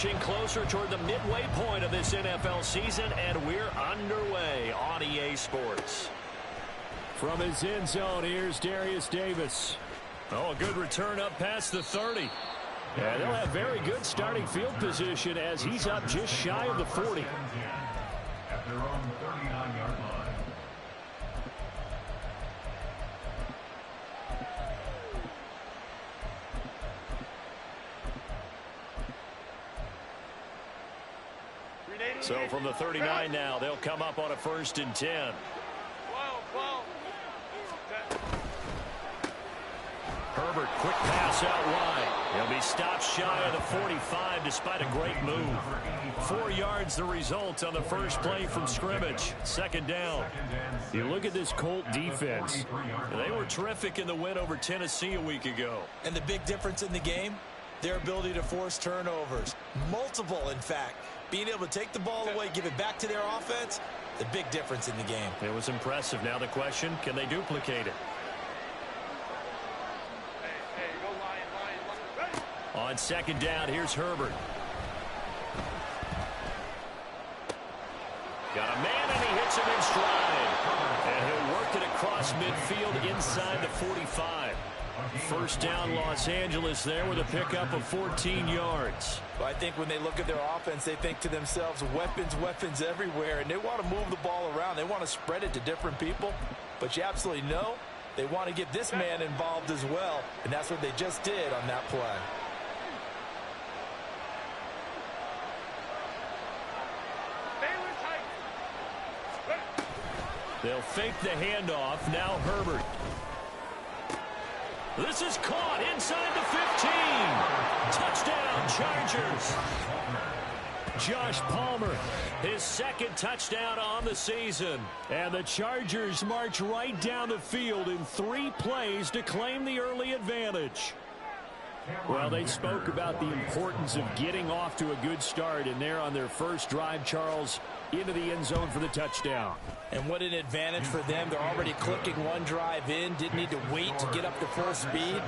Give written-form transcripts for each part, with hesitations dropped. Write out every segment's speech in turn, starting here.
Closer toward the midway point of this NFL season, and we're underway on EA Sports. From his end zone, here's Darius Davis. Oh, a good return up past the 30. Yeah, they'll have very good starting field position as he's up just shy of the 40. At their own 39-yard line. So from the 39 now, they'll come up on a 1st and 10. Herbert, quick pass out wide. He'll be stopped shy of the 45 despite a great move. 4 yards the result on the first play from scrimmage. 2nd down. You look at this Colt defense. They were terrific in the win over Tennessee a week ago. And the big difference in the game, their ability to force turnovers. Multiple, in fact. Being able to take the ball away, give it back to their offense, the big difference in the game. It was impressive. Now the question, can they duplicate it? On 2nd down, here's Herbert. Got a man, and he hits him in stride. And he'll work it across midfield inside the 45. 1st down, Los Angeles there with a pickup of 14 yards. Well, I think when they look at their offense, they think to themselves, weapons, weapons everywhere, and they want to move the ball around. They want to spread it to different people, but you absolutely know they want to get this man involved as well, and that's what they just did on that play. They'll fake the handoff. Now Herbert. This is caught inside the 15. Touchdown, Chargers. Josh Palmer, his 2nd touchdown on the season. And the Chargers march right down the field in 3 plays to claim the early advantage. Well, they spoke about the importance of getting off to a good start, and they're on their first drive, Charles, into the end zone for the touchdown. And what an advantage for them. They're already clicking 1 drive in, didn't need to wait to get up to full speed.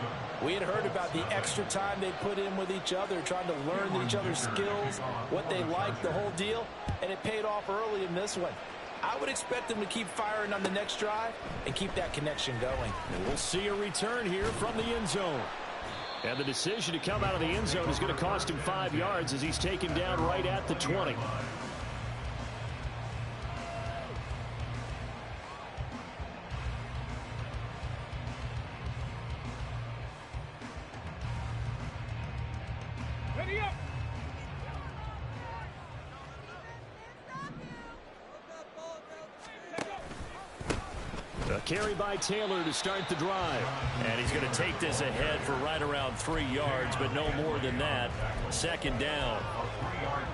We had heard about the extra time they put in with each other, trying to learn each other's skills, what they like, the whole deal, and it paid off early in this one. I would expect them to keep firing on the next drive and keep that connection going. And we'll see a return here from the end zone. And the decision to come out of the end zone is going to cost him 5 yards as he's taken down right at the 20. Ready up. A carry by Taylor to start the drive. And he's going to take this ahead for right around 3 yards, but no more than that. 2nd down.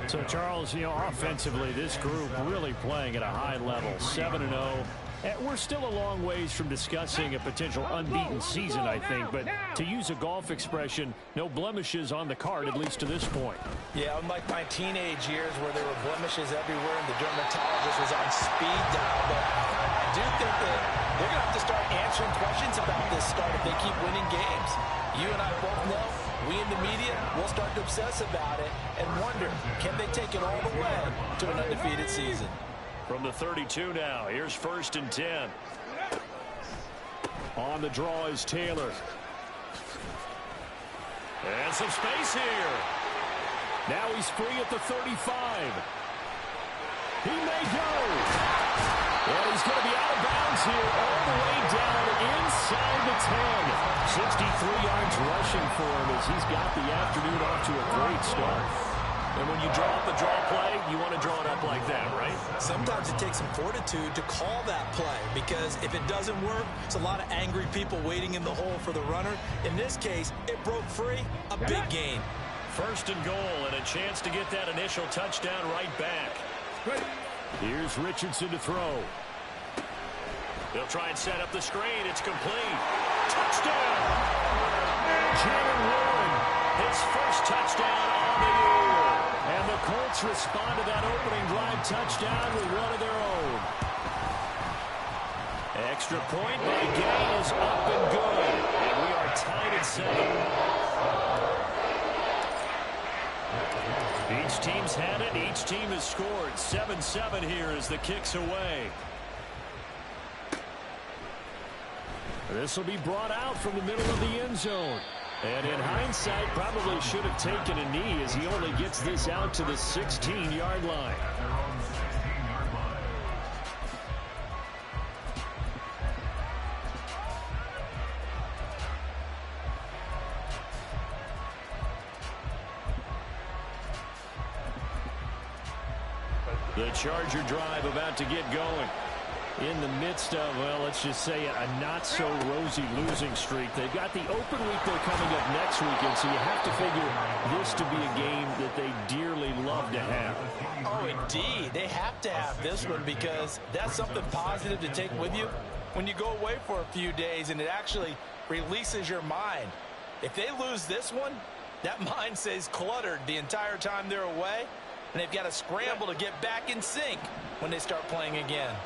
So, Charles, you know, offensively, this group really playing at a high level, 7-0. We're still a long ways from discussing a potential unbeaten season, I think. But to use a golf expression, no blemishes on the card, at least to this point. Yeah, unlike my teenage years where there were blemishes everywhere and the dermatologist was on speed dial. But I do think that they're going to have to start answering questions about this start if they keep winning games. You and I both know, we in the media will start to obsess about it and wonder, can they take it all the way to an undefeated season? From the 32 now, here's 1st and 10. On the draw is Taylor. And some space here. Now he's free at the 35. He may go. And he's going to be out of bounds here all the way down inside the 10. 63 yards rushing for him as he's got the afternoon off to a great start. And when you draw up a draw play, you want to draw it up like that, right? Sometimes it takes some fortitude to call that play because if it doesn't work, it's a lot of angry people waiting in the hole for the runner. In this case, it broke free, a big gain. 1st and goal and a chance to get that initial touchdown right back. Here's Richardson to throw. They'll try and set up the screen. It's complete. Touchdown! Jalen Warren, his 1st touchdown on the year. And the Colts respond to that opening drive touchdown with one of their own. Extra point by Gay is up and good. And we are tied at 7. Each team's had it. Each team has scored. 7-7 here as the kick's away. This will be brought out from the middle of the end zone. And in hindsight, probably should have taken a knee as he only gets this out to the 16-yard line. The Charger drive about to get going. In the midst of, well, let's just say a not-so-rosy losing streak. They've got the open week they're coming up next weekend, so you have to figure this to be a game that they dearly love to have. Oh, indeed. They have to have this one because that's something positive to take with you when you go away for a few days, and it actually releases your mind. If they lose this one, that mind stays cluttered the entire time they're away, and they've got to scramble to get back in sync when they start playing again.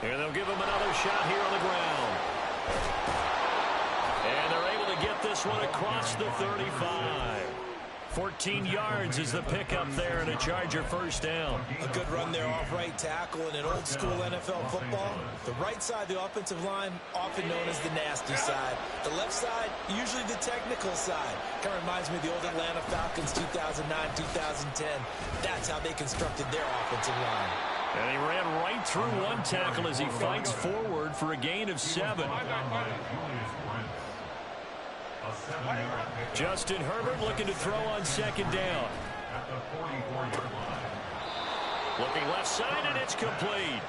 And they'll give him another shot here on the ground. And they're able to get this one across the 35. 14 yards is the pickup there and a Charger first down. A good run there off right tackle in an old school NFL football. The right side of the offensive line, often known as the nasty side. The left side, usually the technical side. Kind of reminds me of the old Atlanta Falcons 2009-2010. That's how they constructed their offensive line. And he ran right through one tackle as he fights forward for a gain of 7. Justin Herbert looking to throw on second down. Looking left side, and it's complete.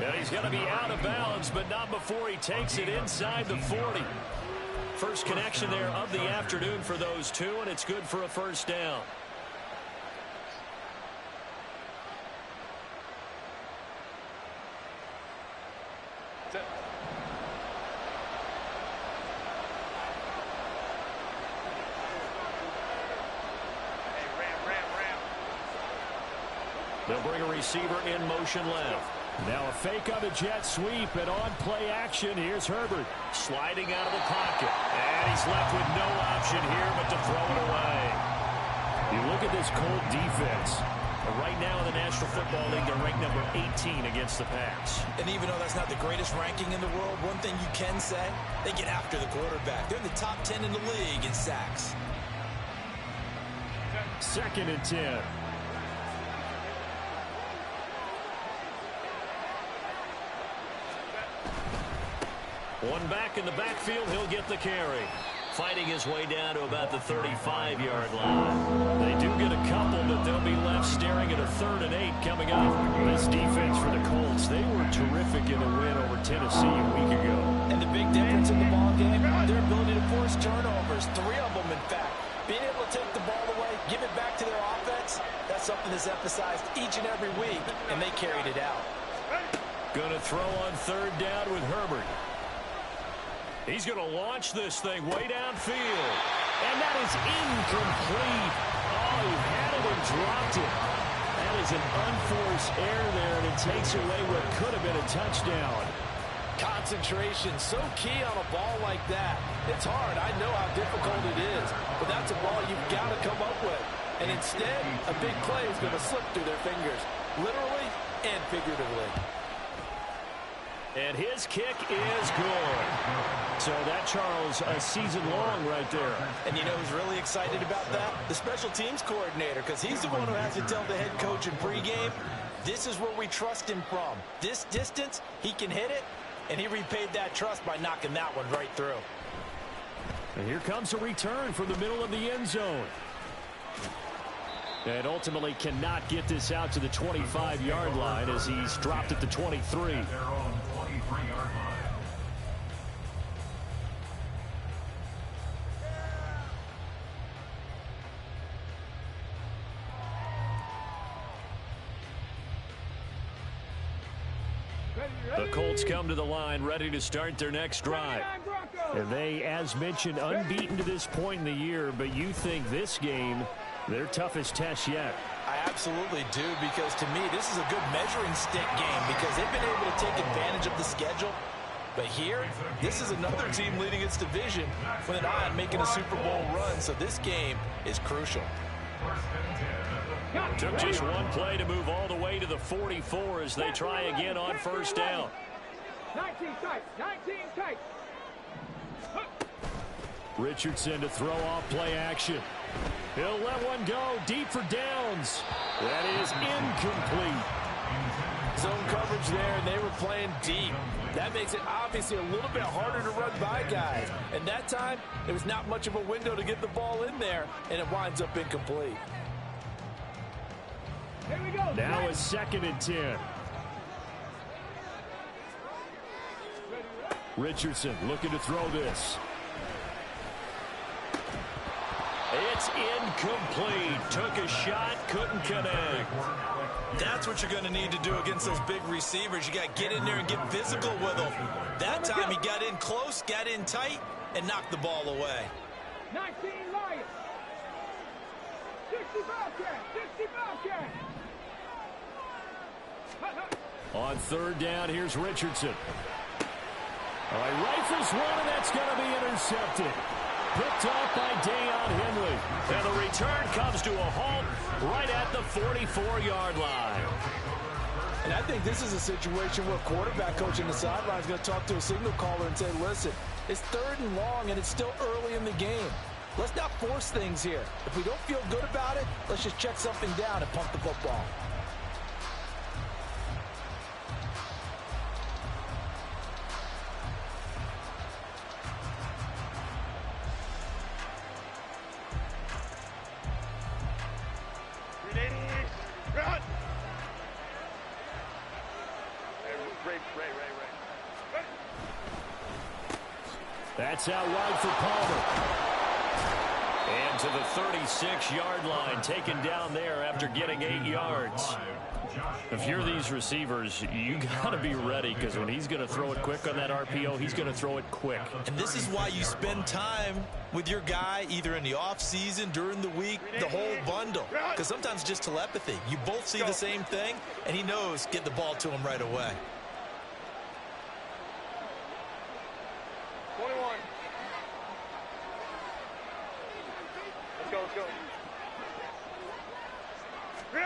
And he's going to be out of bounds, but not before he takes it inside the 40. First connection there of the afternoon for those two, and it's good for a first down. They'll bring a receiver in motion left. Now a fake on the jet sweep and on play action. Here's Herbert sliding out of the pocket. And he's left with no option here but to throw it away. You look at this Colt defense. Right now in the National Football League, they're ranked number 18 against the pass. And even though that's not the greatest ranking in the world, one thing you can say, they get after the quarterback. They're in the top 10 in the league in sacks. 2nd and 10. One back in the backfield, he'll get the carry. Fighting his way down to about the 35-yard line. They do get a couple, but they'll be left staring at a 3rd and 8 coming up. This defense for the Colts, they were terrific in the win over Tennessee a week ago. And the big difference in the ball game, their ability to force turnovers, 3 of them in fact. Being able to take the ball away, give it back to their offense, that's something that's emphasized each and every week, and they carried it out. Going to throw on 3rd down with Herbert. He's going to launch this thing way downfield. And that is incomplete. Oh, he had it and dropped it. That is an unforced error there, and it takes away what could have been a touchdown. Concentration, so key on a ball like that. It's hard. I know how difficult it is, but that's a ball you've got to come up with. And instead, a big play is going to slip through their fingers, literally and figuratively. And his kick is good. So that, Charles, a season long right there. And you know who's really excited about that? The special teams coordinator, because he's the one who has to tell the head coach in pregame, this is where we trust him from. This distance, he can hit it, and he repaid that trust by knocking that one right through. And here comes a return from the middle of the end zone. And ultimately cannot get this out to the 25-yard line as he's dropped at the 23. The Colts come to the line ready to start their next drive. And they, as mentioned, unbeaten to this point in the year, but you think this game, their toughest test yet. I absolutely do, because to me, this is a good measuring stick game because they've been able to take advantage of the schedule. But here, this is another team leading its division with an eye on making a Super Bowl run, so this game is crucial. Took just one play to move all the way to the 44 as they try again on first down. 19 tight, 19 tight. Richardson to throw off play action. He'll let one go deep for downs. That is incomplete. Zone coverage there, and they were playing deep. That makes it obviously a little bit harder to run by guys. And that time, there was not much of a window to get the ball in there, and it winds up incomplete. Here we go. Now a 2nd and 10. Richardson looking to throw this. It's incomplete. Took a shot, couldn't connect. That's what you're going to need to do against those big receivers. You got to get in there and get physical with them. That time he got in close, got in tight, and knocked the ball away. 19 Lions. 60 Bobcat. 60 Bobcat. On 3rd down, here's Richardson. All right, rifles one, and that's going to be intercepted. Picked off by Deion Henley. And the return comes to a halt right at the 44-yard line. And I think this is a situation where quarterback coach in the sideline is going to talk to a signal caller and say, listen, it's 3rd and long, and it's still early in the game. Let's not force things here. If we don't feel good about it, let's just check something down and pump the football. That's out wide for Palmer. And to the 36-yard line, taken down there after getting 8 yards. If you're these receivers, you got to be ready, because when he's going to throw it quick on that RPO, he's going to throw it quick. And this is why you spend time with your guy either in the offseason, during the week, the whole bundle. Because sometimes it's just telepathy. You both see the same thing, and he knows get the ball to him right away. 21. Let's go, let's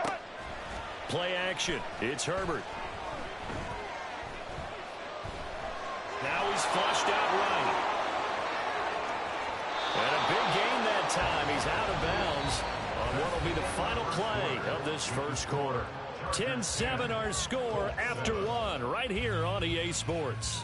go. Play action. It's Herbert. Now he's flushed out right. And a big gain that time. He's out of bounds on what will be the final play of this first quarter. 10-7 our score after one right here on EA Sports.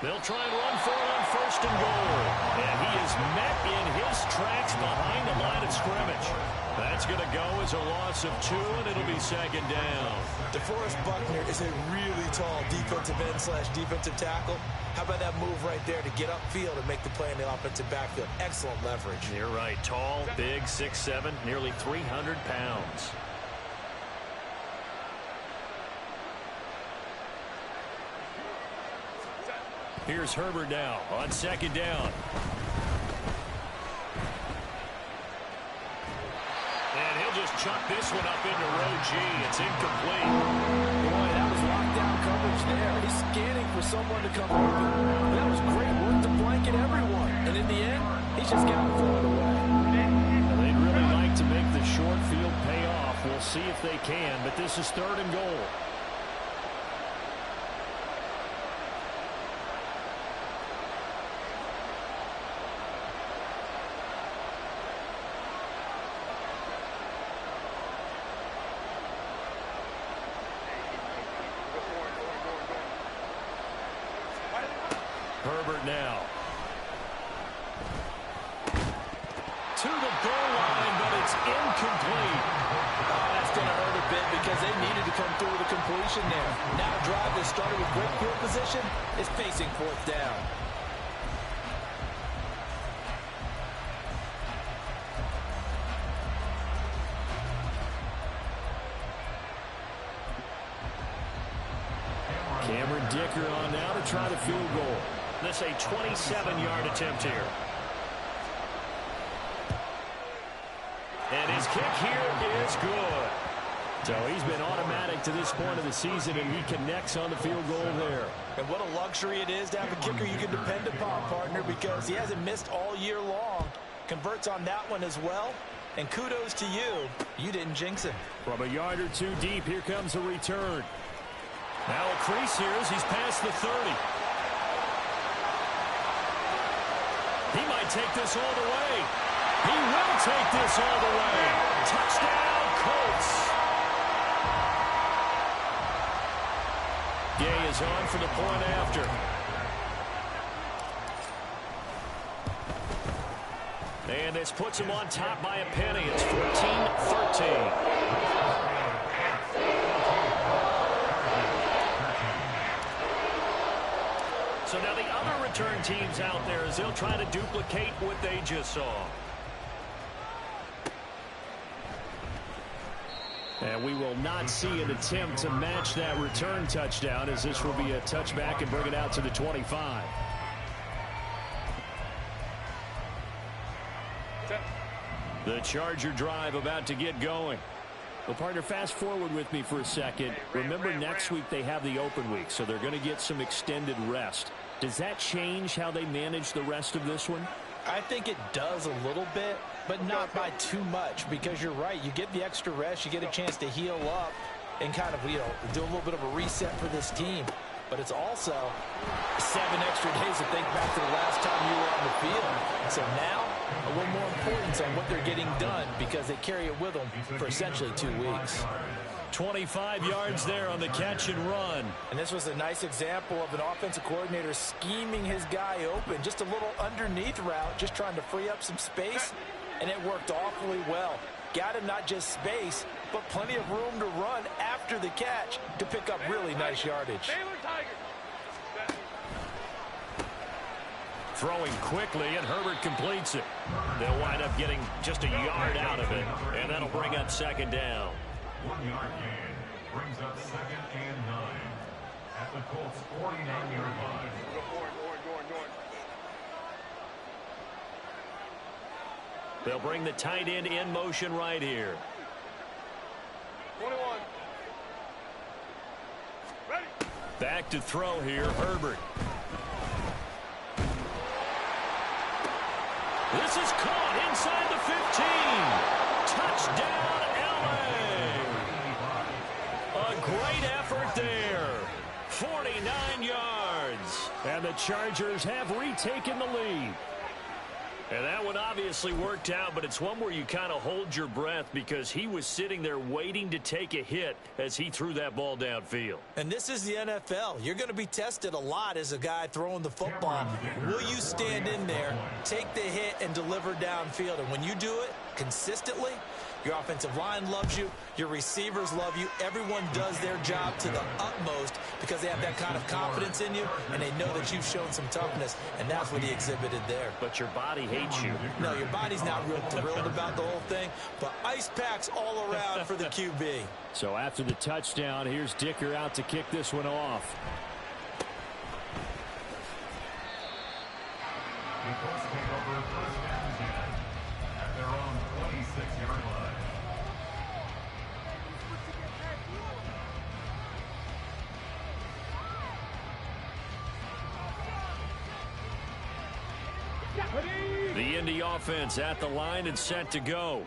They'll try and run for it on 1st and goal. And he is met in his tracks behind the line of scrimmage. That's going to go as a loss of 2, and it'll be 2nd down. DeForest Buckner is a really tall defensive end / defensive tackle. How about that move right there to get upfield and make the play in the offensive backfield? Excellent leverage. You're right. Tall, big, 6'7", nearly 300 pounds. Here's Herbert now on 2nd down. And he'll just chuck this one up into row G. It's incomplete. Boy, that was lockdown coverage there. He's scanning for someone to come open. That was great work to blanket everyone. And in the end, he's just got to throw it away. Well, they'd really like to make the short field pay off. We'll see if they can, but this is 3rd and goal. Herbert now. To the goal line, but it's incomplete. Oh, that's going to hurt a bit because they needed to come through with a completion there. Now a drive that started with great field position is facing 4th down. Cameron Dicker on now to try the field goal. This a 27-yard attempt here. And his kick here is good. So he's been automatic to this point of the season, and he connects on the field goal there. And what a luxury it is to have a kicker you can depend upon, partner, because he hasn't missed all year long. Converts on that one as well. And kudos to you. You didn't jinx him. From a yard or two deep, here comes a return. Now a crease here as he's past the 30. He might take this all the way. He will take this all the way. Touchdown, Colts. Gay is on for the point after. And this puts him on top by a penny. It's 14-13. So now the other return teams out there as they'll try to duplicate what they just saw. And we will not see an attempt to match that return touchdown, as this will be a touchback and bring it out to the 25. The Charger drive about to get going. Well, partner, fast forward with me for a second. Remember, next week they have the open week, so they're going to get some extended rest. Does that change how they manage the rest of this one? I think it does a little bit, but not by too much, because you're right. You get the extra rest, you get a chance to heal up and kind of, do a little bit of a reset for this team. But it's also 7 extra days to think back to the last time you were on the field. So now, a little more importance on what they're getting done, because they carry it with them for essentially 2 weeks. 25 yards there on the catch and run. And this was a nice example of an offensive coordinator scheming his guy open. Just a little underneath route, just trying to free up some space, and it worked awfully well. Got him not just space, but plenty of room to run after the catch to pick up really nice yardage. Throwing quickly, and Herbert completes it. They'll wind up getting just a yard out of it, and that'll bring up second down. 1-yard gain brings up 2nd and 9 at the Colts' 49-yard line. They'll bring the tight end in motion right here. 21. Ready. Back to throw here, Herbert. This is caught inside the 15. Touchdown, LA. A great effort there. 49 yards. And the Chargers have retaken the lead. And that one obviously worked out, but it's one where you kind of hold your breath, because he was sitting there waiting to take a hit as he threw that ball downfield. And this is the NFL. You're going to be tested a lot as a guy throwing the football. Will you stand in there, take the hit, and deliver downfield? And when you do it consistently, your offensive line loves you, your receivers love you. Everyone does their job to the utmost because they have that kind of confidence in you, and they know that you've shown some toughness, and that's what he exhibited there. But your body hates you. No, your body's not real thrilled about the whole thing, but ice packs all around for the QB. So after the touchdown, here's Dicker out to kick this one off. The Colts take over 1st and 10 at their own 26-yard line. The Indy offense at the line and set to go.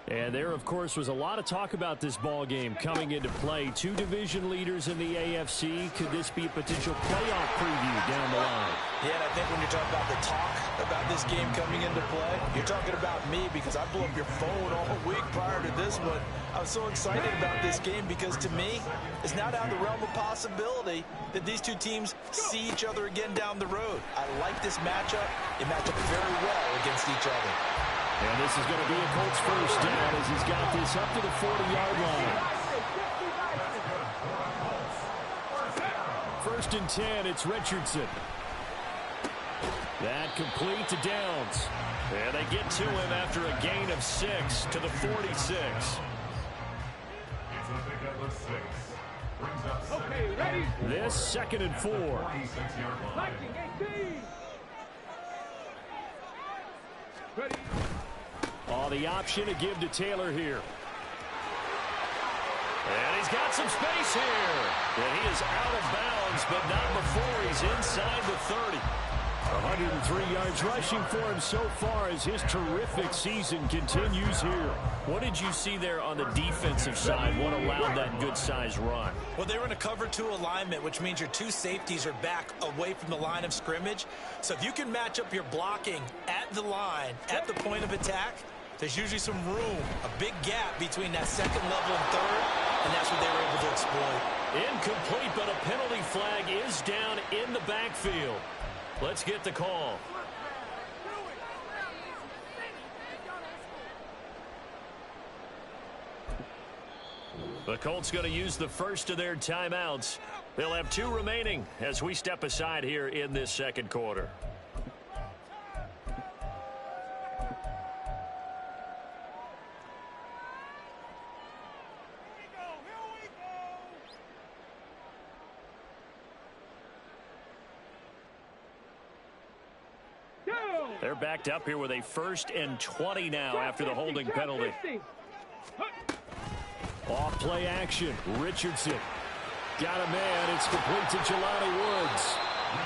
And there, of course, was a lot of talk about this ball game coming into play. 2 division leaders in the AFC. Could this be a potential playoff preview down the line? Yeah, and I think when you're talking about the talk about this game coming into play, you're talking about me, because I blew up your phone all week prior to this one. I was so excited about this game because, to me, it's not out of the realm of possibility that these two teams see each other again down the road. I like this matchup. They match up very well against each other. And this is going to be a Colts first down as he's got this up to the 40-yard line. 1st and 10, it's Richardson. That complete to Downs. And they get to him after a gain of 6 to the 46. It's a pickup of 6. Brings up second. Okay, ready? This 2nd and 4. 46-yard line. Lightning, 18. Ready? Oh, the option to give to Taylor here. And he's got some space here. And he is out of bounds, but not before he's inside the 30. 103 yards rushing for him so far as his terrific season continues here. What did you see there on the defensive side? What allowed that good-sized run? Well, they were in a cover 2 alignment, which means your 2 safeties are back away from the line of scrimmage. So if you can match up your blocking at the line, at the point of attack, there's usually some room, a big gap between that 2nd level and 3rd, and that's what they were able to exploit. Incomplete, but a penalty flag is down in the backfield. Let's get the call. The Colts going to use the first of their timeouts. They'll have 2 remaining as we step aside here in this 2nd quarter. They're backed up here with a 1st and 20 now after the holding penalty. Off play action. Richardson got a man. It's complete to Jelani Woods.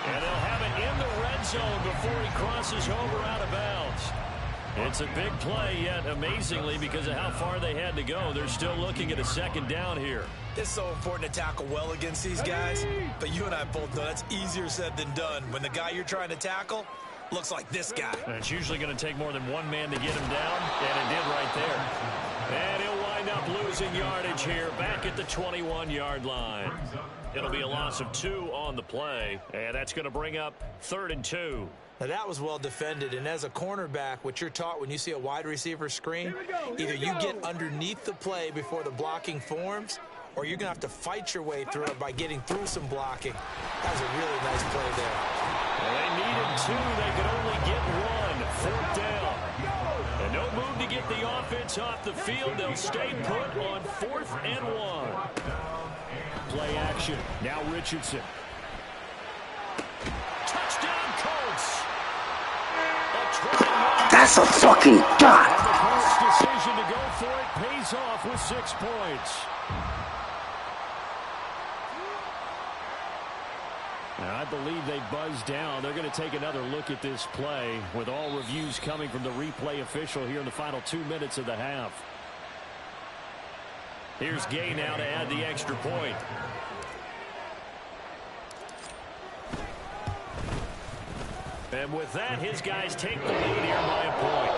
And they'll have it in the red zone before he crosses over out of bounds. It's a big play, yet amazingly, because of how far they had to go, they're still looking at a 2nd down here. It's so important to tackle well against these guys, but you and I both know that's easier said than done. When the guy you're trying to tackle looks like this guy. And it's usually going to take more than one man to get him down, and it did right there. And he'll wind up losing yardage here back at the 21-yard line. It'll be a loss of 2 on the play, and that's going to bring up 3rd and 2. Now that was well defended, and as a cornerback, what you're taught when you see a wide receiver screen, either you get underneath the play before the blocking forms, or you're going to have to fight your way through it by getting through some blocking. That was a really nice play there. Well, they needed 2. They could only get 1. 4th down. And no move to get the offense off the field. They'll stay put on 4th and 1. Play action. Now Richardson. Touchdown, Colts. That's a fucking dot. And the Colts' decision to go for it pays off with 6 points. Now, I believe they buzzed down. They're going to take another look at this play with all reviews coming from the replay official here in the final 2 minutes of the half. Here's Gay now to add the extra point. And with that, his guys take the lead here by a point.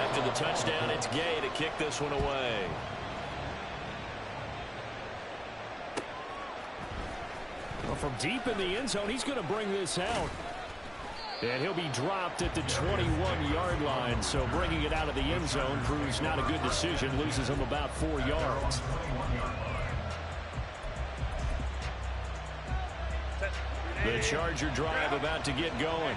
After the touchdown, it's Gay to kick this one away. Well, from deep in the end zone, he's going to bring this out. And he'll be dropped at the 21-yard line. So bringing it out of the end zone proves not a good decision. Loses him about 4 yards. The Charger drive about to get going.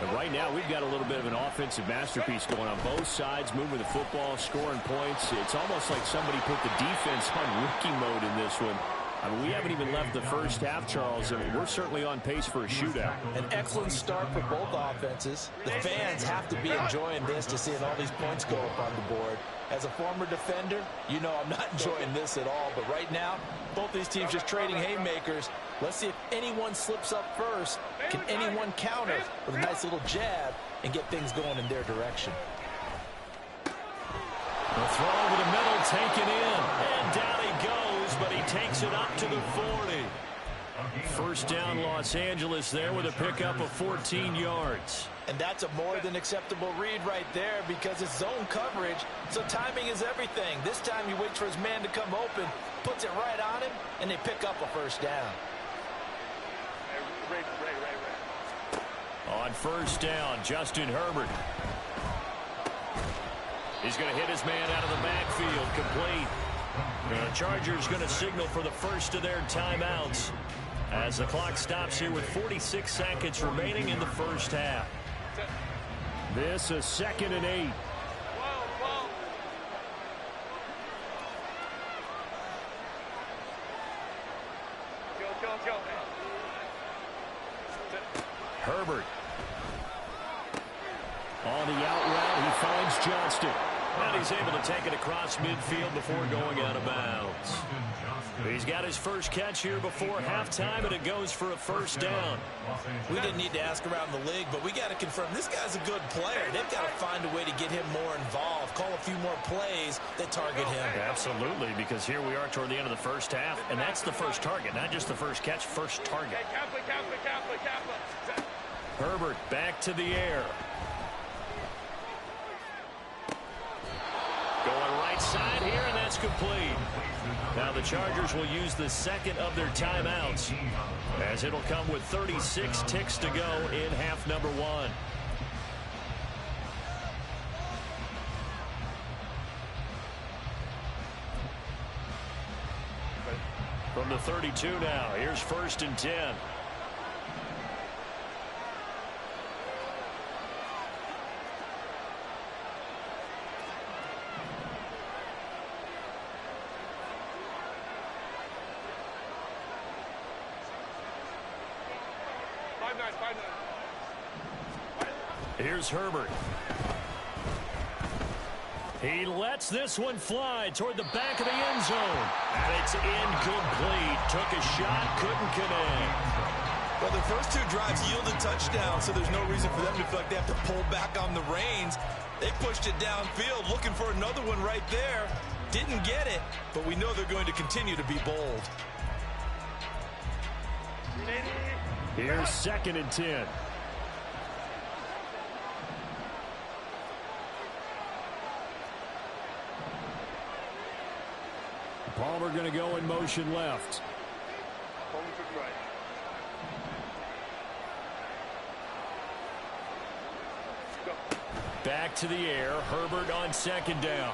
And right now, we've got a little bit of an offensive masterpiece going on both sides, moving the football, scoring points. It's almost like somebody put the defense on rookie mode in this one. I mean, we haven't even left the first half, Charles, and we're certainly on pace for a shootout. An excellent start for both offenses. The fans have to be enjoying this to seeing all these points go up on the board. As a former defender, you know I'm not enjoying this at all. But right now, both these teams just trading haymakers. Let's see if anyone slips up first. Can anyone counter with a nice little jab and get things going in their direction? The throw over the middle, taken in. And down he goes, but he takes it up to the 40. First down, Los Angeles there with a pickup of 14 yards. And that's a more than acceptable read right there because it's zone coverage, so timing is everything. This time he waits for his man to come open, puts it right on him, and they pick up a first down. On first down, Justin Herbert. He's going to hit his man out of the backfield, complete. The Chargers going to signal for the first of their timeouts as the clock stops here with 46 seconds remaining in the first half. This is 2nd and 8. Herbert. On the out route, he finds Johnston. And he's able to take it across midfield before going out of bounds. He's got his first catch here before halftime, and it goes for a first down. We didn't need to ask around the league, but we got to confirm this guy's a good player. They've got to find a way to get him more involved, call a few more plays that target him. Absolutely, because here we are toward the end of the first half, and that's the first target, not just the first catch, first target. Herbert back to the air. Going right side here, and that's complete. Now the Chargers will use the second of their timeouts, as it'll come with 36 ticks to go in half number one. From the 32 now, here's 1st and 10. Here's Herbert. He lets this one fly toward the back of the end zone. And it's incomplete. Took a shot, couldn't connect. Well, the first two drives yielded touchdowns, so there's no reason for them to feel like they have to pull back on the reins. They pushed it downfield, looking for another one right there. Didn't get it, but we know they're going to continue to be bold. Here's 2nd and 10. Palmer going to go in motion left. Back to the air. Herbert on 2nd down.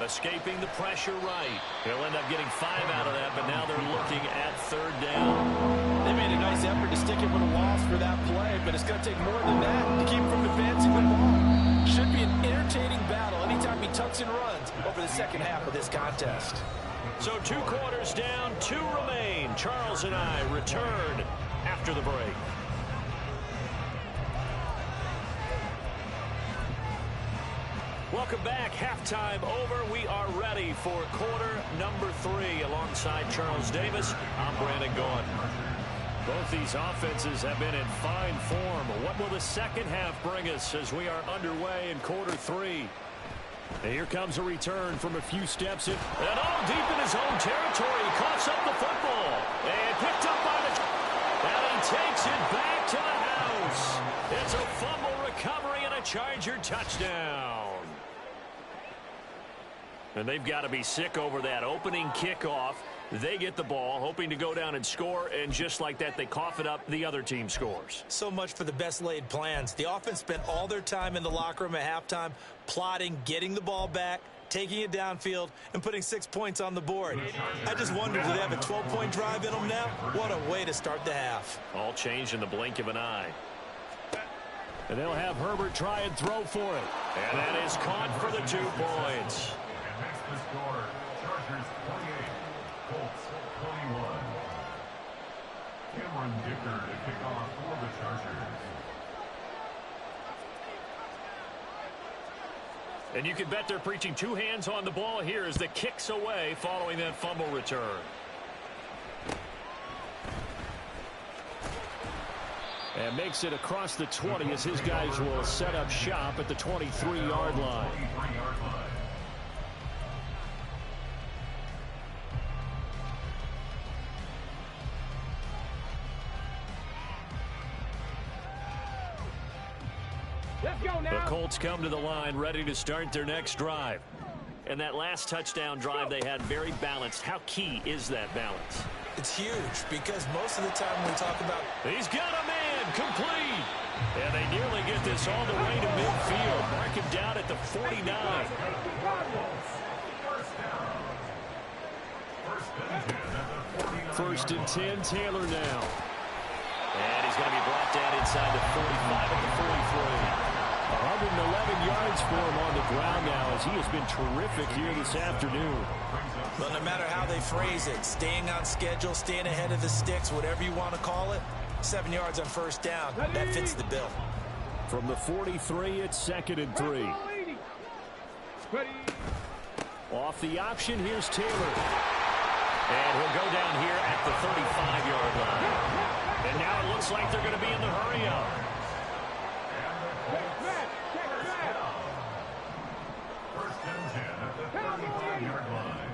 Escaping the pressure right. He'll end up getting 5 out of that, but now they're looking at 3rd down. They made a nice effort to stick it with a loss for that play, but it's going to take more than that to keep him from advancing the ball. Should be an entertaining battle anytime he tucks and runs over the second half of this contest. So 2 quarters down, 2 remain. Charles and I return after the break. Welcome back. Halftime over. We are ready for quarter number 3. Alongside Charles Davis, I'm Brandon Gaughan. Both these offenses have been in fine form. What will the second half bring us as we are underway in quarter 3? And here comes a return from a few steps in. And deep in his own territory. He coughs up the football. And picked up by the... And he takes it back to the house. It's a fumble recovery and a Charger touchdown. And they've got to be sick over that opening kickoff. They get the ball, hoping to go down and score, and just like that, they cough it up, the other team scores. So much for the best laid plans. The offense spent all their time in the locker room at halftime, plotting, getting the ball back, taking it downfield, and putting 6 points on the board. I just wonder, do they have a 12-point drive in them now? What a way to start the half. All changed in the blink of an eye. And they'll have Herbert try and throw for it. And that is caught for the 2 points. And that's the score. Chargers 28, Colts 21. Cameron Dicker to kick off for the Chargers. And you can bet they're preaching 2 hands on the ball here as the kick's away following that fumble return. And makes it across the 20 as his guys will set up shop at the 23-yard line. The Colts come to the line ready to start their next drive. And that last touchdown drive they had very balanced. How key is that balance? It's huge because most of the time when we talk about... He's got a man complete. And they nearly get this all the way to midfield. Mark him down at the 49. First and 10, Taylor now. And he's going to be brought down inside the 45 at the 43. 111 yards for him on the ground now as he has been terrific here this afternoon. Well, no matter how they phrase it, staying on schedule, staying ahead of the sticks, whatever you want to call it, 7 yards on first down. That fits the bill. From the 43, it's 2nd and 3. Off the option, here's Taylor. And he'll go down here at the 35-yard line. And now it looks like they're going to be in the hurry-up. First and 10 at the 35-yard line.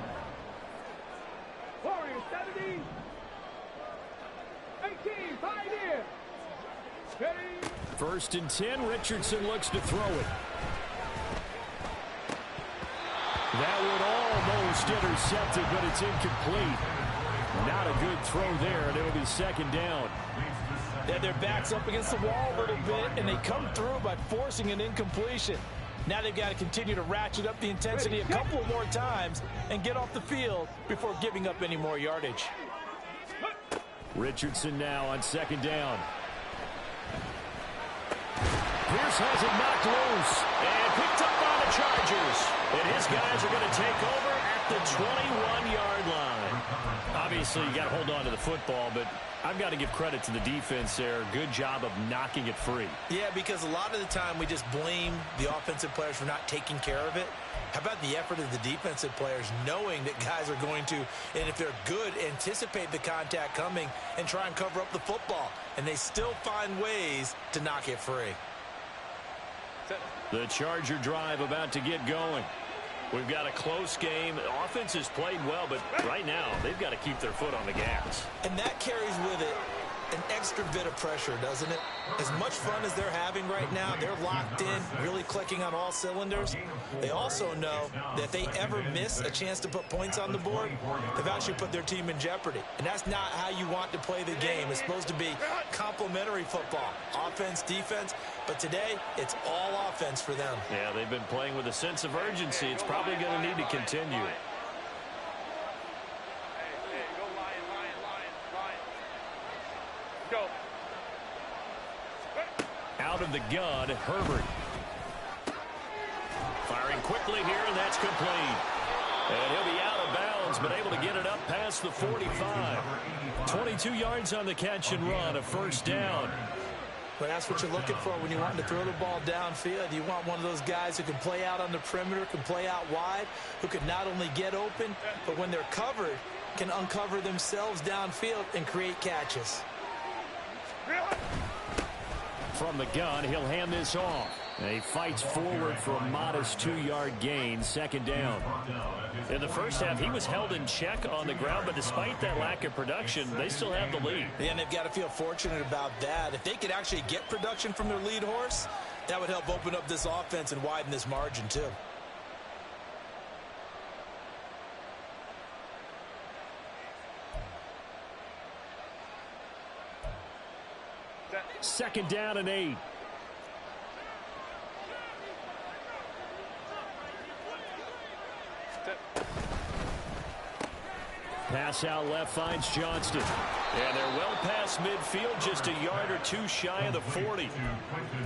Warriors 70. 18, Pioneer. Ready. 1st and 10, Richardson looks to throw it. That would almost intercepted, but it's incomplete. Not a good throw there, and it'll be 2nd down. They had their backs up against the wall a little bit, and they come through by forcing an incompletion. Now they've got to continue to ratchet up the intensity a couple more times and get off the field before giving up any more yardage. Richardson now on 2nd down. Pierce has it knocked loose. And picked up by the Chargers. And his guys are going to take over at the 21-yard line. Obviously, you got to hold on to the football, but I've got to give credit to the defense there. Good job of knocking it free. Yeah, because a lot of the time we just blame the offensive players for not taking care of it. How about the effort of the defensive players knowing that guys are going to, and if they're good, anticipate the contact coming and try and cover up the football. And they still find ways to knock it free. The Charger drive about to get going. We've got a close game. The offense has played well, but right now they've got to keep their foot on the gas. And that carries with it an extra bit of pressure, doesn't it? As much fun as they're having right now, they're locked in, really clicking on all cylinders. They also know that if they ever miss a chance to put points on the board, they've actually put their team in jeopardy. And that's not how you want to play the game. It's supposed to be complementary football, offense, defense. But today, it's all offense for them. Yeah, they've been playing with a sense of urgency. It's probably going to need to continue. Out of the gun, Herbert. Firing quickly here, and that's complete. And he'll be out of bounds, but able to get it up past the 45. 22 yards on the catch and run, a 1st down. But that's what you're looking for when you want to throw the ball downfield. You want one of those guys who can play out on the perimeter, can play out wide, who can not only get open, but when they're covered, can uncover themselves downfield and create catches. From the gun, he'll hand this off. He fights forward for a modest 2-yard gain, 2nd down. In the first half, he was held in check on the ground, but despite that lack of production, they still have the lead. And they've got to feel fortunate about that. If they could actually get production from their lead horse, that would help open up this offense and widen this margin too. Second down and 8. Pass out left finds Johnston. And they're well past midfield, just a yard or two shy of the 40.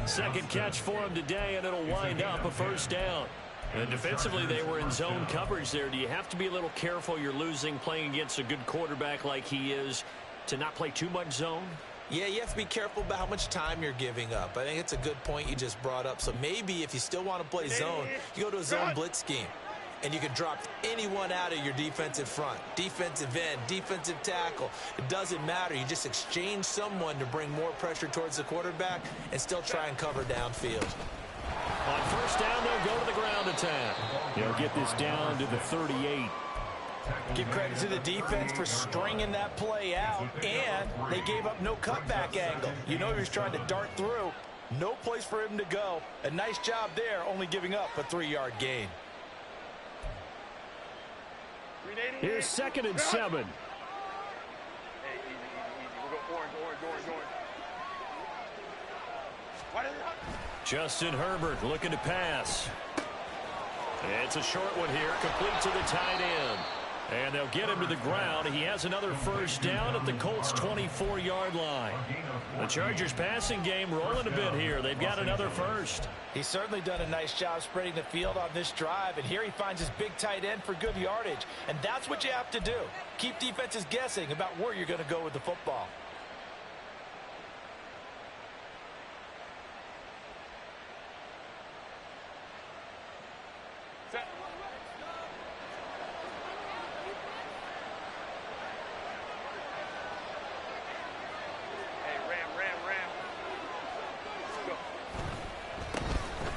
Second catch for him today, and it'll wind up a 1st down. And defensively, they were in zone coverage there. Do you have to be a little careful? You're losing playing against a good quarterback like he is to not play too much zone? Yeah, you have to be careful about how much time you're giving up. I think it's a good point you just brought up. So maybe if you still want to play zone, you go to a zone blitz scheme. And you can drop anyone out of your defensive front. Defensive end, defensive tackle. It doesn't matter. You just exchange someone to bring more pressure towards the quarterback and still try and cover downfield. On 1st down, they'll go to the ground attack. He'll get this down to the 38. Give credit to the defense for stringing that play out, and they gave up no cutback angle. You know he was trying to dart through. No place for him to go. A nice job there, only giving up a 3-yard gain. Here's 2nd and 7. Justin Herbert looking to pass. It's a short one here, complete to the tight end. And they'll get him to the ground. He has another 1st down at the Colts' 24-yard line. The Chargers passing game rolling a bit here. They've got another 1st. He's certainly done a nice job spreading the field on this drive, and here he finds his big tight end for good yardage. And that's what you have to do. Keep defenses guessing about where you're going to go with the football.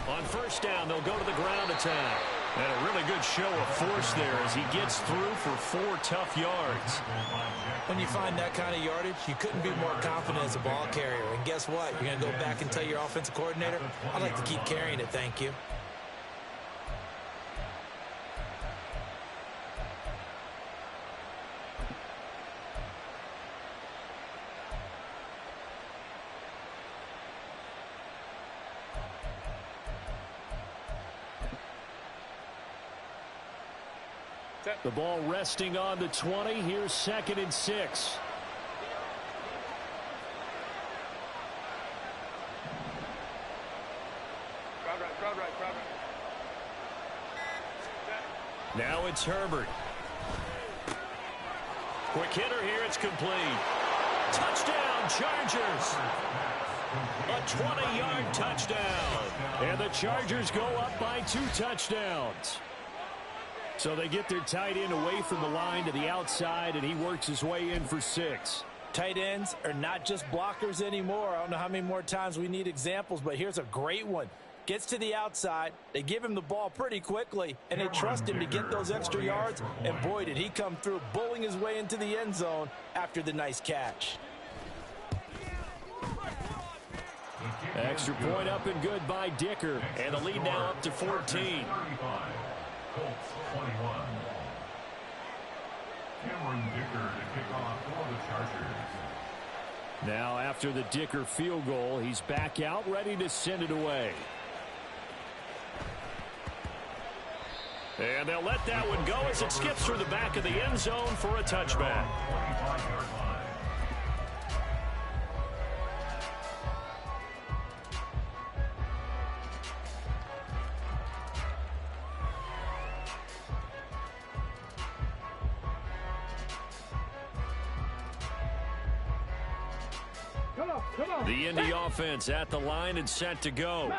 On first down, they'll go to the ground attack. And a really good show of force there as he gets through for 4 tough yards. When you find that kind of yardage, you couldn't be more confident as a ball carrier. And guess what? You're going to go back and tell your offensive coordinator, I'd like to keep carrying it, thank you. The ball resting on the 20. Here's 2nd and 6. Crowd right. Now it's Herbert. Quick hitter here. It's complete. Touchdown, Chargers. A 20-yard touchdown. And the Chargers go up by 2 touchdowns. So they get their tight end away from the line to the outside, and he works his way in for 6. Tight ends are not just blockers anymore. I don't know how many more times we need examples, but here's a great one. Gets to the outside, they give him the ball pretty quickly, and they trust him to get those extra yards, and boy, did he come through, bowling his way into the end zone after the nice catch. Extra point up and good by Dicker, and the lead now up to 14. Colts 21. Cameron Dicker to kick off for the Chargers. Now after the Dicker field goal, he's back out ready to send it away. And they'll let that one go as it skips through the back of the end zone for a touchback. 25-yard line. Come on. The Indy offense at the line and set to go.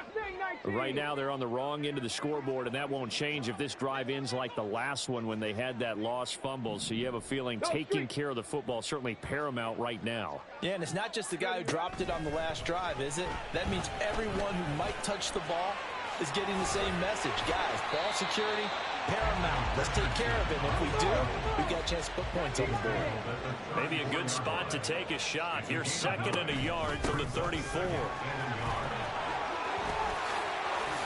Right now they're on the wrong end of the scoreboard, and that won't change if this drive ends like the last one when they had that lost fumble. So you have a feeling taking care of the football certainly paramount right now. Yeah, and it's not just the guy who dropped it on the last drive, is it? That means everyone who might touch the ball is getting the same message. Guys, ball security, paramount. Let's take care of it. And if we do, we've got a chance to put points on the board. Maybe a good spot to take a shot. Here's 2nd and a yard from the 34.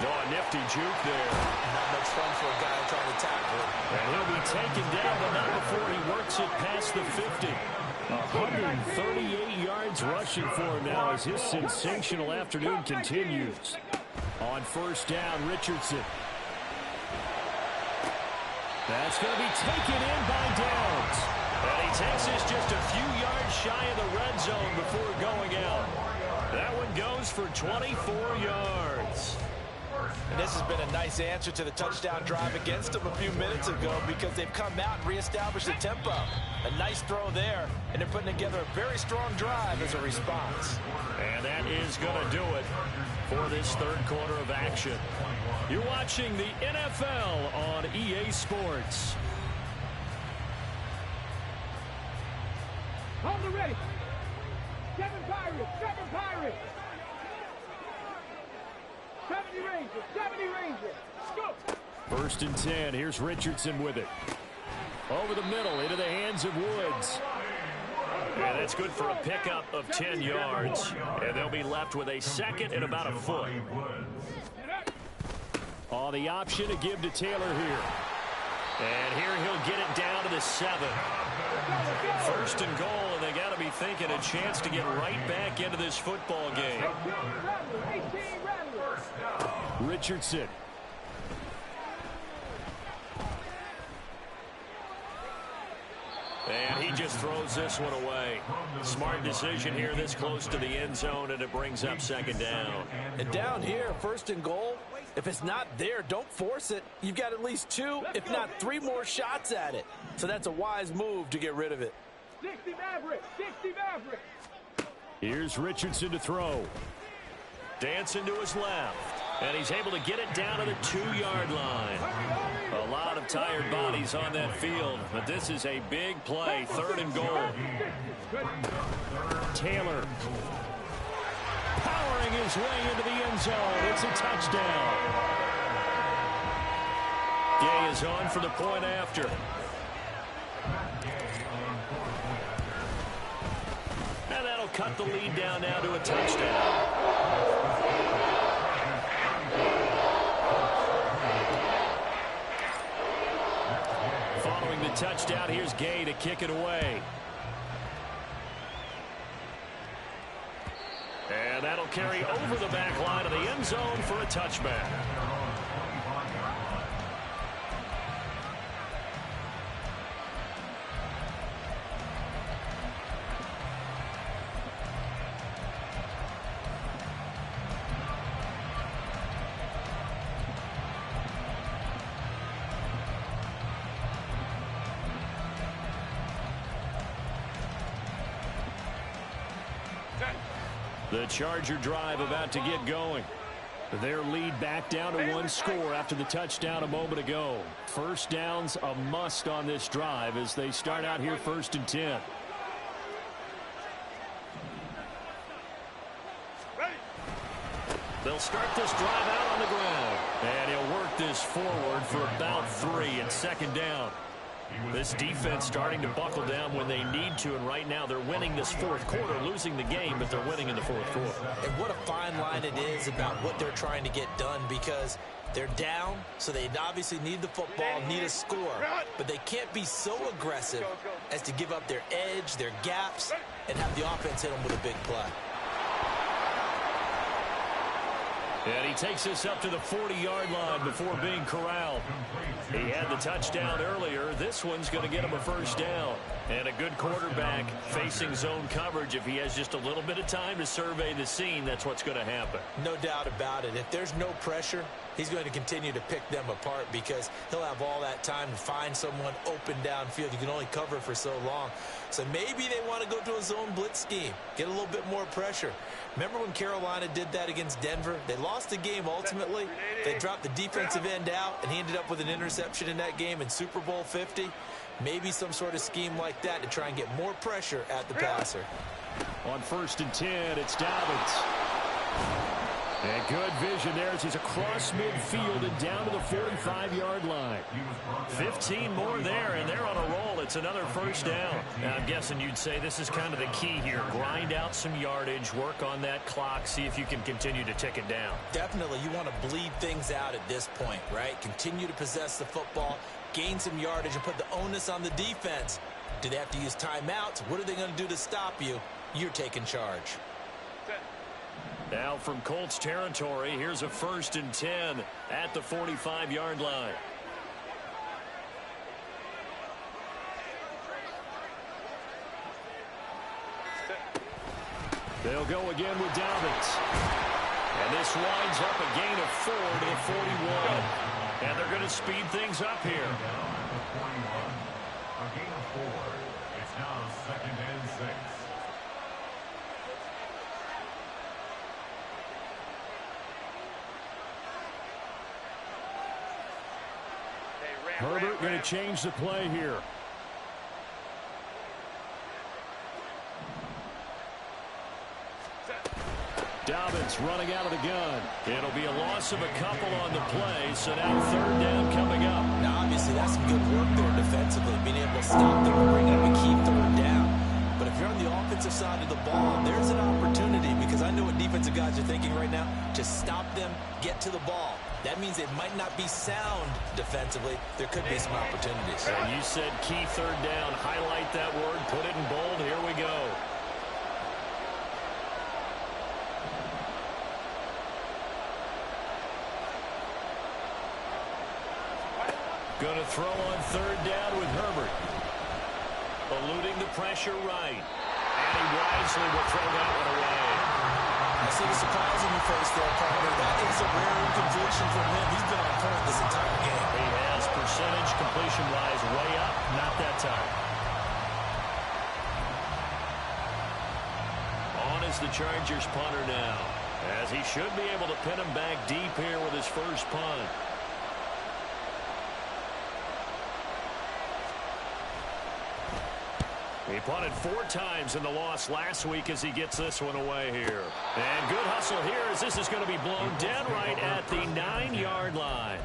No, a nifty juke there. Not much fun for a guy trying to tackle it. And he'll be taken down, but not before he works it past the 50. 138 yards rushing for him now as his sensational afternoon continues. On first down, Richardson. That's going to be taken in by Downs. And he takes this just a few yards shy of the red zone before going out. That one goes for 24 yards. And this has been a nice answer to the touchdown drive against them a few minutes ago because they've come out and reestablished the tempo. A nice throw there, and they're putting together a very strong drive as a response. And that is going to do it for this third quarter of action. You're watching the NFL on EA Sports. Hold it ready. 7 Pirates. 70 Rangers. Go. 1st and 10. Here's Richardson with it. Over the middle, into the hands of Woods. And that's good for a pickup of 10 yards. And they'll be left with a 2nd and about a foot. Oh, the option to give to Taylor here. And here he'll get it down to the 7. 1st and goal, and they got to be thinking a chance to get right back into this football game. Richardson. And he just throws this one away. Smart decision here this close to the end zone, and it brings up 2nd down. And down here, 1st and goal, if it's not there, don't force it. You've got at least 2, if not 3 more shots at it. So that's a wise move to get rid of it. 60 Mavericks. Here's Richardson to throw. Dancing to his left. And he's able to get it down to the 2-yard line. A lot of tired bodies on that field, but this is a big play, 3rd and goal. Taylor powering his way into the end zone. It's a touchdown. Gay is on for the point after. And that'll cut the lead down now to a touchdown. Following the touchdown, here's Gay to kick it away. And that'll carry over the back line of the end zone for a touchback. The Charger drive about to get going. Their lead back down to 1 score after the touchdown a moment ago. First down's a must on this drive as they start out here 1st and 10. They'll start this drive out on the ground. And he'll work this forward for about 3 and 2nd down. This defense starting to buckle down when they need to, and right now they're winning this 4th quarter, losing the game, but they're winning in the 4th quarter. And what a fine line it is about what they're trying to get done, because they're down, so they obviously need the football, need a score, but they can't be so aggressive as to give up their edge, their gaps, and have the offense hit them with a big play. And he takes this up to the 40-yard line before being corralled. He had the touchdown earlier. This one's going to get him a 1st down. And a good quarterback facing zone coverage. If he has just a little bit of time to survey the scene, that's what's going to happen. No doubt about it. If there's no pressure, he's going to continue to pick them apart because he'll have all that time to find someone open downfield. You can only cover for so long. So maybe they want to go to a zone blitz scheme, get a little bit more pressure. Remember when Carolina did that against Denver? They lost the game ultimately. They dropped the defensive end out, and he ended up with an interception in that game in Super Bowl 50. Maybe some sort of scheme like that to try and get more pressure at the passer. On 1st and 10, it's Dobbins. And good vision there as he's across midfield and down to the 45-yard line. 15 more there, and they're on a roll. It's another 1st down. Now, I'm guessing you'd say this is kind of the key here. Grind out some yardage, work on that clock, see if you can continue to tick it down. Definitely, you want to bleed things out at this point, right? Continue to possess the football, gain some yardage, and put the onus on the defense. Do they have to use timeouts? What are they going to do to stop you? You're taking charge. Now from Colts territory, here's a 1st and 10 at the 45-yard line. They'll go again with Dobbins. And this winds up a gain of 4 to the 41. And they're going to speed things up here. A gain of 4. It's now 2nd and 6. Herbert going to change the play here. Dobbins running out of the gun. It'll be a loss of a couple on the play, so now 3rd down coming up. Now, obviously, that's some good work there defensively, being able to stop them and bring up a key 3rd down. But if you're on the offensive side of the ball, there's an opportunity, because I know what defensive guys are thinking right now, to stop them, get to the ball. That means it might not be sound defensively. There could be some opportunities. And you said key 3rd down. Highlight that word, put it in bold. Here we go. Going to throw on 3rd down with Herbert. Eluding the pressure right. And he wisely will throw that one away. I see the surprise in your face there, partner. That is a rare incompletion from him. He's been on point this entire game. He has percentage completion-wise way up. Not that time. On is the Chargers punter now. as he should be able to pin him back deep here with his first punt. He punted 4 times in the loss last week as he gets this one away here. And good hustle here as this is going to be blown dead right at the 9-yard line.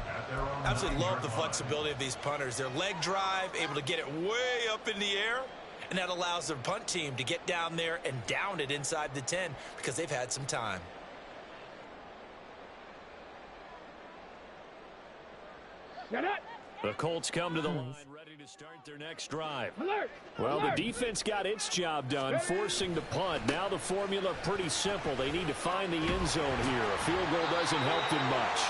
Absolutely love the flexibility of these punters. Their leg drive, able to get it way up in the air, and that allows their punt team to get down there and down it inside the 10 because they've had some time. The Colts come to the line ready to start their next drive. Well, the defense got its job done, forcing the punt. Now the formula pretty simple. They need to find the end zone here. A field goal doesn't help them much.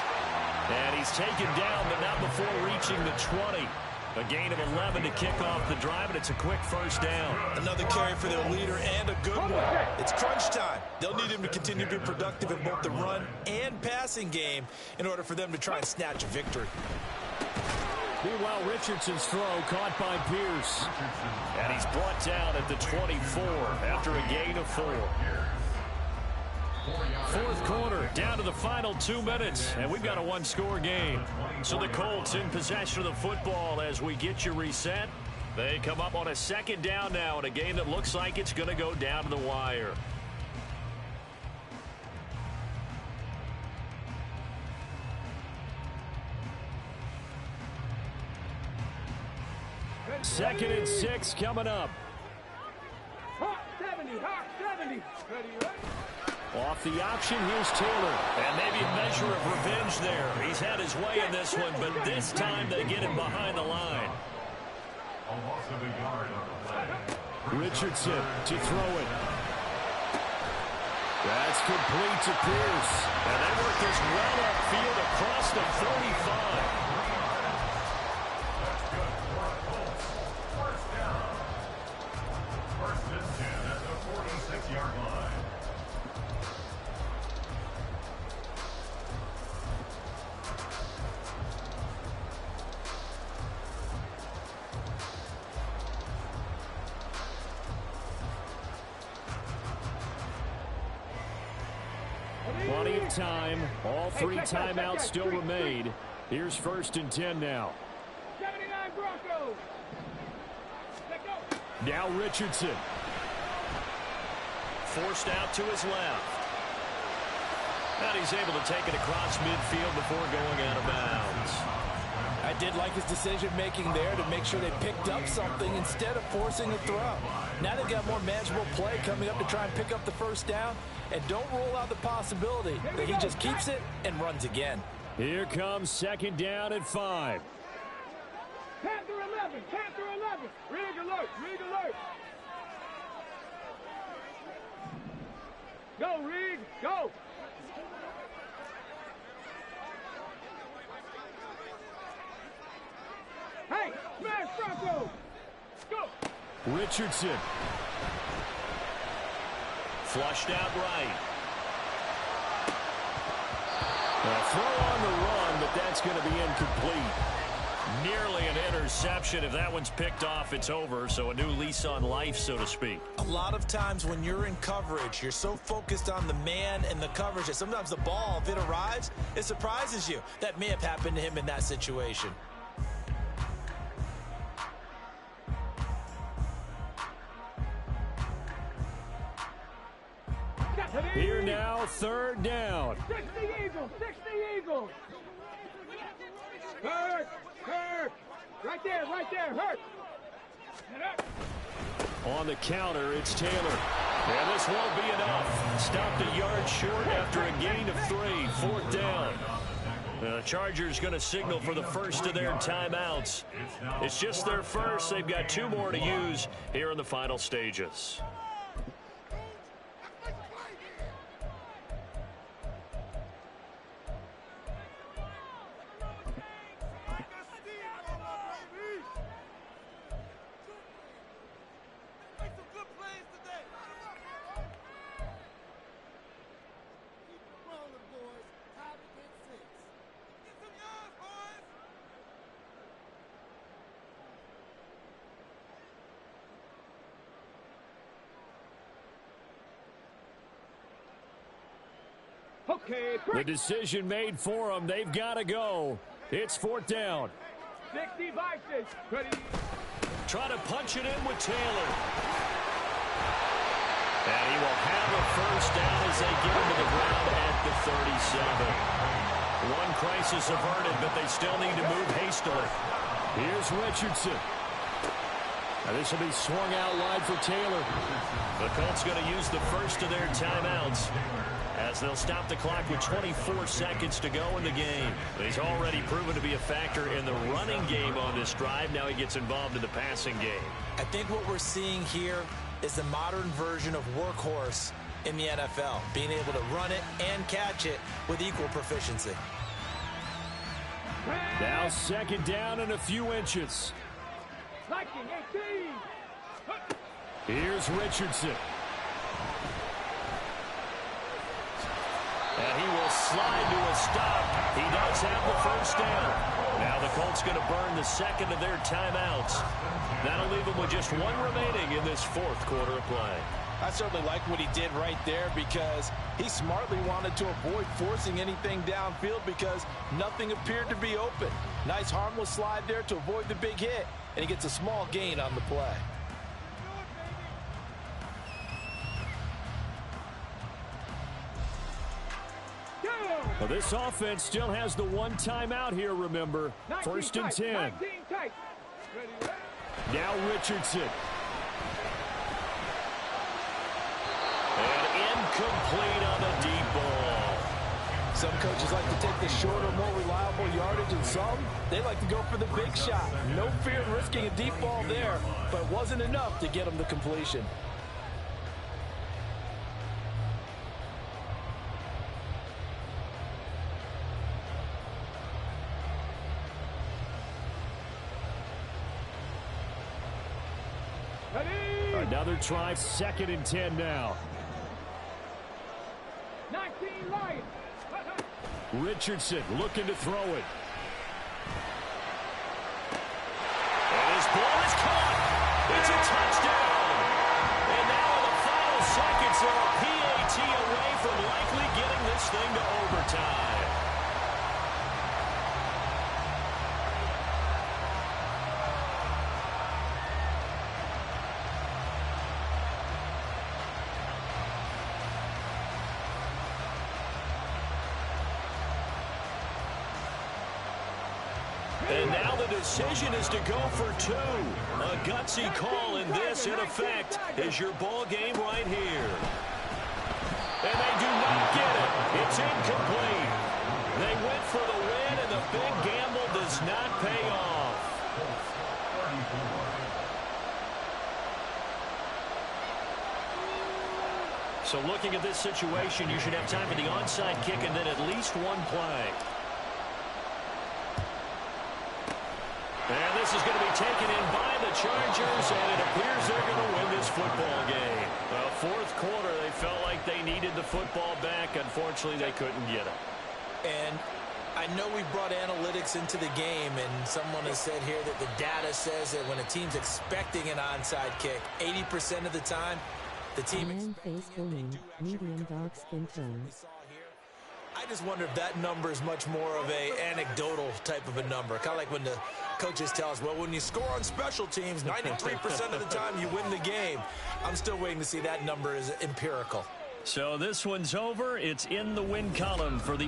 And he's taken down, but not before reaching the 20. A gain of 11 to kick off the drive, and it's a quick first down. Another carry for their leader and a good one. It's crunch time. They'll need him to continue to be productive in both the run and passing game in order for them to try and snatch a victory. Meanwhile, Richardson's throw caught by Pierce. And he's brought down at the 24 after a gain of 4. Fourth quarter, down to the final 2 minutes, and we've got a 1-score game. So the Colts in possession of the football as we get you reset. They come up on a second down now in a game that looks like it's going to go down to the wire. Second and 6 coming up. Hawk 70, Hawk 70. Ready, ready. Off the option, here's Taylor. And maybe a measure of revenge there. He's had his way in this one, but this time they get him behind the line. A loss of a yard on the play. Richardson to throw it. That's complete to Pierce. And they work this well upfield across the 45. First and 10 at the 46-yard line. Plenty of time. All 3 timeouts still remain. Here's first and 10 now. 79 Broncos. Let go. Now Richardson. Forced out to his left. And he's able to take it across midfield before going out of bounds. I did like his decision-making there to make sure they picked up something instead of forcing a throw. Now they've got more manageable play coming up to try and pick up the first down, and don't rule out the possibility that he just keeps it and runs again. Here comes second down at 5. Panther 11, Panther 11. Rig alert, Rig alert. Go, Rig, go. Hey, smash Broncos. Go. Richardson. Flushed out right. A throw on the run, but that's going to be incomplete. Nearly an interception. If that one's picked off, it's over. So a new lease on life, so to speak. A lot of times when you're in coverage, you're so focused on the man and the coverage that sometimes the ball, if it arrives, it surprises you. That may have happened to him in that situation. Here now, third down. 60 Eagles, 60 Eagles. Hurt, hurt. Right there, hurt. On the counter, it's Taylor. And this won't be enough. Stopped a yard short after a gain of 3. Fourth down. The Chargers going to signal for the first of their timeouts. It's just their first. They've got 2 more to use here in the final stages. Okay, The decision made for them. They've got to go. It's 4th down. 6 devices. Ready. Try to punch it in with Taylor. And he will have a first down as they get him to the ground at the 37. One crisis averted, but they still need to move hastily. Here's Richardson. Now this will be swung out wide for Taylor. The Colts going to use the first of their timeouts as they'll stop the clock with 24 seconds to go in the game. He's already proven to be a factor in the running game on this drive. Now he gets involved in the passing game. I think what we're seeing here is the modern version of workhorse in the NFL, being able to run it and catch it with equal proficiency. Now 2nd down and a few inches. Liking 18. Here's Richardson. And he will slide to a stop. He does have the first down. Now the Colts going to burn the second of their timeouts. That'll leave them with just one remaining in this 4th quarter of play. I certainly like what he did right there because he smartly wanted to avoid forcing anything downfield because nothing appeared to be open. Nice harmless slide there to avoid the big hit, and he gets a small gain on the play. Well, this offense still has the one timeout here, remember. 1st and 10. 19 tight. Ready. Now Richardson. And incomplete on the deep ball. Some coaches like to take the shorter, more reliable yardage, and some, they like to go for the big shot. No fear of risking a deep ball there, but it wasn't enough to get him the completion. Another try, 2nd and 10 now. 19 Lions. Richardson looking to throw it. And his ball is caught. It's a touchdown. And now in the final seconds, they're a PAT away from likely getting this thing to overtime. And now the decision is to go for 2. A gutsy call, and this, in effect, is your ball game right here. And they do not get it. It's incomplete. They went for the win, and the big gamble does not pay off. So looking at this situation, you should have time for the onside kick and then at least one play. And this is going to be taken in by the Chargers, and it appears they're going to win this football game. Well, 4th quarter, they felt like they needed the football back. Unfortunately, they couldn't get it. And I know we brought analytics into the game, and someone has said here that the data says that when a team's expecting an onside kick, 80% of the time, the team face balloon, medium dog skin tone. I just wonder if that number is much more of a anecdotal type of a number. Kind of like when the coaches tell us, well, when you score on special teams, 93% of the time you win the game. I'm still waiting to see that number is empirical. So this one's over. It's in the win column for the